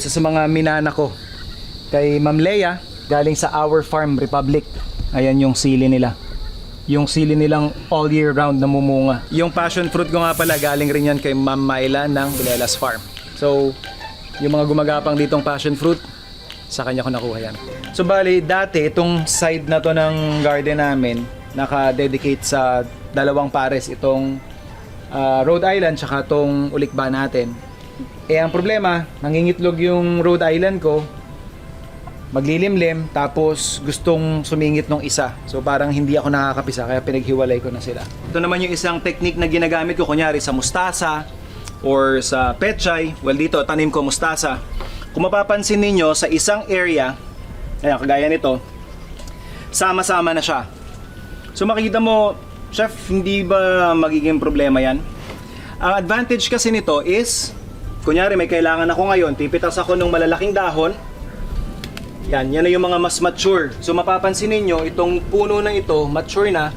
Isa sa mga minana ko kay Ma'am Leia, galing sa Our Farm Republic. Ayan yung sili nila. Yung sili nilang all year round na mumunga. Yung passion fruit ko nga pala, galing rin yan kay Ma'am Myla ng Bilelas Farm. So, yung mga gumagapang ditong passion fruit, sa kanya ko nakuha yan. So bali, dati itong side na to ng garden namin, naka-dedicate sa dalawang pares itong Rhode Island tsaka itong ulikba natin. Eh ang problema, nangingitlog yung Rhode Island ko, maglilimlim, tapos gustong sumingit nung isa. So parang hindi ako nakakapisa, kaya pinaghiwalay ko na sila. Ito naman yung isang technique na ginagamit ko, kunyari sa mustasa or sa pechay. Well, dito tanim ko mustasa. Kung mapapansin ninyo, sa isang area, ayan, kagaya nito, sama-sama na siya. So makikita mo, chef, hindi ba magiging problema yan? Ang advantage kasi nito is, kunyari may kailangan ako ngayon, pipitas ako ng malalaking dahon. Yan na yung mga mas mature. So mapapansin ninyo, itong puno na ito, mature na,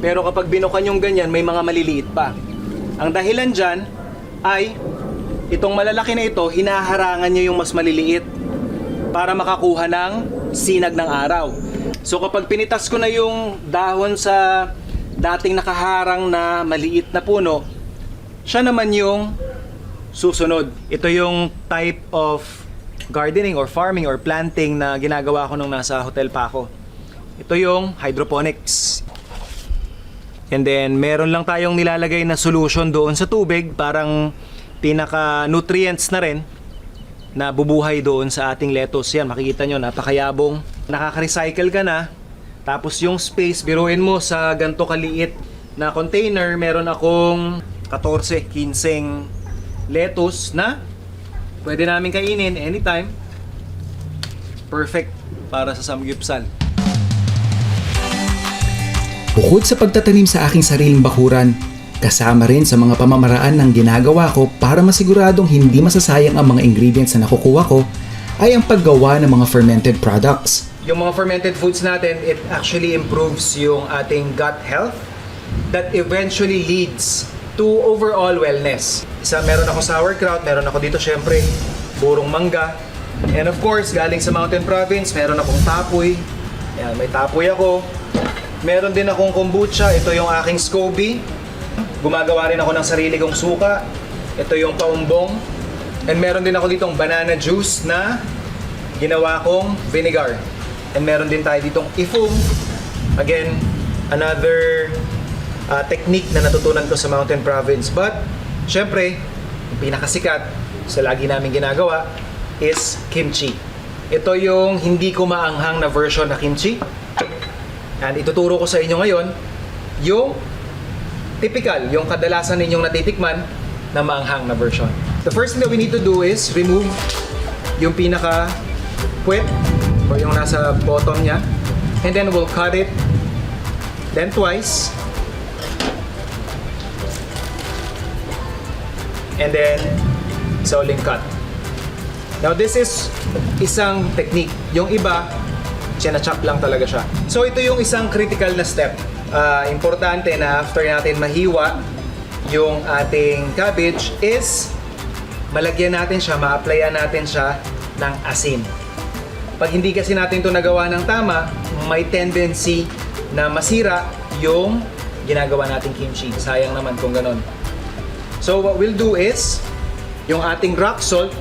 pero kapag binukan yung ganyan, may mga maliliit pa. Ang dahilan dyan ay, itong malalaki na ito, hinaharangan niya yung mas maliliit para makakuha ng sinag ng araw. So kapag pinitas ko na yung dahon sa dating nakaharang na maliit na puno, siya naman yung susunod. Ito yung type of gardening or farming or planting na ginagawa ko nung nasa hotel pa ako. Ito yung hydroponics. And then meron lang tayong nilalagay na solution doon sa tubig, parang pinaka-nutrients na rin na bubuhay doon sa ating lettuce. Yan, makikita nyo, napakayabong. Nakaka-recycle ka na. Tapos yung space, biruin mo sa ganito kaliit na container, meron akong 14, 15 lettuce na pwede namin kainin anytime. Perfect para sa samgyupsal. Bukod sa pagtatanim sa aking sariling bakuran, kasama rin sa mga pamamaraan ng ginagawa ko para masiguradong hindi masasayang ang mga ingredients na nakukuha ko ay ang paggawa ng mga fermented products. Yung mga fermented foods natin, it actually improves yung ating gut health that eventually leads to overall wellness. Meron ako sauerkraut, meron ako dito syempre burong mangga. And of course, galing sa Mountain Province, meron akong tapoy. Ayan, may tapoy ako. Meron din akong kombucha, ito yung aking SCOBY. Gumagawa rin ako ng sarili kong suka. Ito yung paumbong. And meron din ako ditong banana juice na ginawa kong vinegar. And meron din tayo ditong ifum. Again, another technique na natutunan ko sa Mountain Province. But, syempre, yung pinakasikat sa lagi namin ginagawa is kimchi. Ito yung hindi ko maanghang na version na kimchi. And ituturo ko sa inyo ngayon yung typical, yung kadalasan ninyong natitikman na maanghang na version. The first thing that we need to do is remove yung pinaka puwet or yung nasa bottom niya, and then we'll cut it then twice, and then isa uling cut. Now this is isang technique. Yung iba, china-chop lang talaga siya. So ito yung isang critical na step. Importante na after natin mahiwa yung ating cabbage is malagyan natin siya, ma-applyan natin siya ng asin. Pag hindi kasi natin ito nagawa ng tama, may tendency na masira yung ginagawa nating kimchi. Sayang naman kung ganon. So what we'll do is, yung ating rock salt,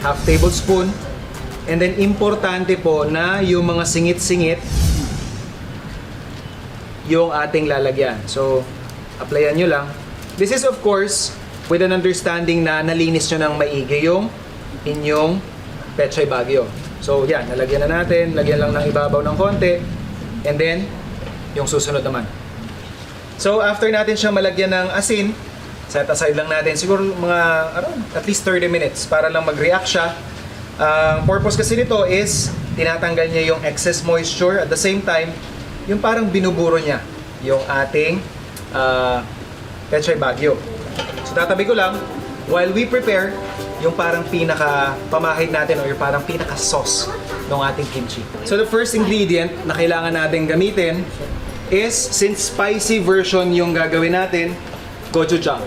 half tablespoon, and then importante po na yung mga singit-singit yung ating lalagyan. So, applyan nyo lang. This is of course with an understanding na nalinis nyo ng maigi yung inyong pechay bagyo. So, yan, nalagyan na natin. Lagyan lang ng ibabaw ng konti. And then, yung susunod naman. So, after natin siya malagyan ng asin, set aside lang natin siguro mga at least 30 minutes para lang mag-react siya. Purpose kasi nito is tinatanggal niya yung excess moisture, at the same time yung parang binuburo niya yung ating pechay bagyo. So tatabi ko lang while we prepare yung parang pinaka pamahid natin or yung parang pinaka sauce ng ating kimchi. So the first ingredient na kailangan natin gamitin is, since spicy version yung gagawin natin, gochujang.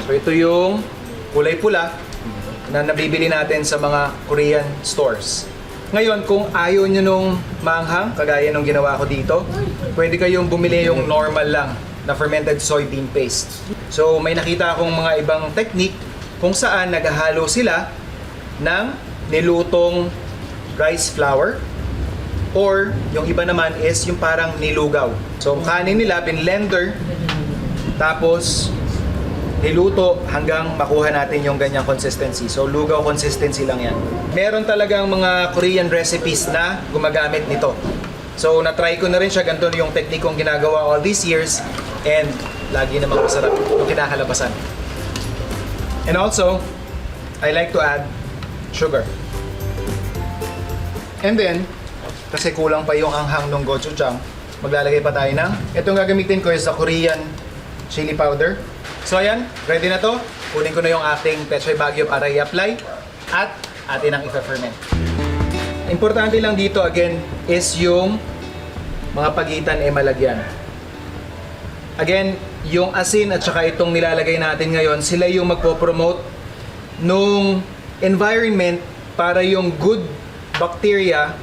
So ito yung kulay pula. na nabibili natin sa mga Korean stores. Ngayon, kung ayaw nyo nung maanghang, kagaya nung ginawa ko dito, pwede kayong bumili yung normal lang na fermented soybean paste. So, may nakita akong mga ibang technique kung saan naghahalo sila ng nilutong rice flour or yung iba naman is yung parang nilugaw. So, kanin nila, binlender, tapos niluto hanggang makuha natin yung ganyang consistency. So, lugaw consistency lang yan. Meron talagang mga Korean recipes na gumagamit nito. So, na-try ko na rin siya. Ganito yung technique kong ginagawa all these years. And lagi namang masarap yung kinakalabasan. And also, I like to add sugar. And then, kasi kulang pa yung anghang ng gochujang, maglalagay pa tayo ng, itong gagamitin ko is the Korean chili powder. So ayan, ready na to. Kunin ko na yung ating Pechay Baguio para i-apply at atin ang i-ferment. Importante lang dito again is yung mga pagitan ay malagyan. Again, yung asin at saka itong nilalagay natin ngayon, sila yung magpo-promote nung environment para yung good bacteria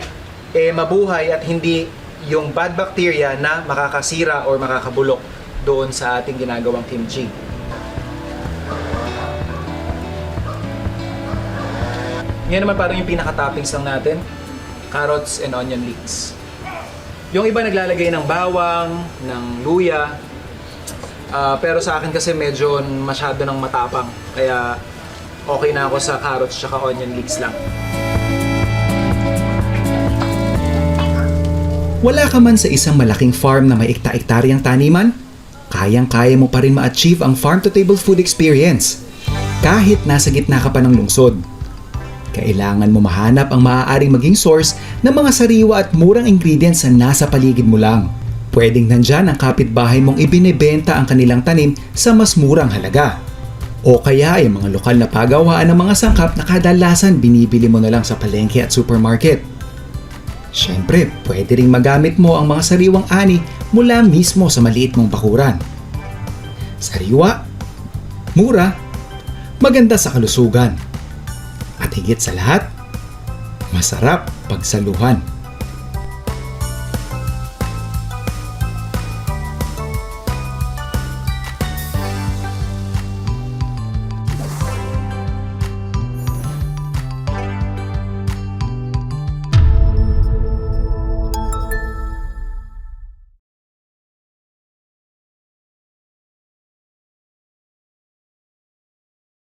mabuhay at hindi yung bad bacteria na makakasira or makakabulok doon sa ating ginagawang kimchi. Ngayon naman parang yung pinaka-toppings lang natin, carrots and onion leeks. Yung iba naglalagay ng bawang, ng luya, pero sa akin kasi medyo masyado ng matapang, kaya okay na ako sa carrots at onion leeks lang. Wala ka man sa isang malaking farm na may ekta-ektaryang taniman, kayang-kaya mo pa rin ma-achieve ang farm-to-table food experience. Kahit nasa gitna ka pa ng lungsod. Kailangan mo mahanap ang maaaring maging source ng mga sariwa at murang ingredients na nasa paligid mo lang. Pwedeng nandyan ang kapitbahay mong ibinebenta ang kanilang tanim sa mas murang halaga. O kaya ay mga lokal na pagawaan ng mga sangkap na kadalasan binibili mo na lang sa palengke at supermarket. Siyempre, pwede ring magamit mo ang mga sariwang ani mula mismo sa maliit mong bakuran. Sariwa, mura, maganda sa kalusugan. At higit sa lahat, masarap pagsaluhan.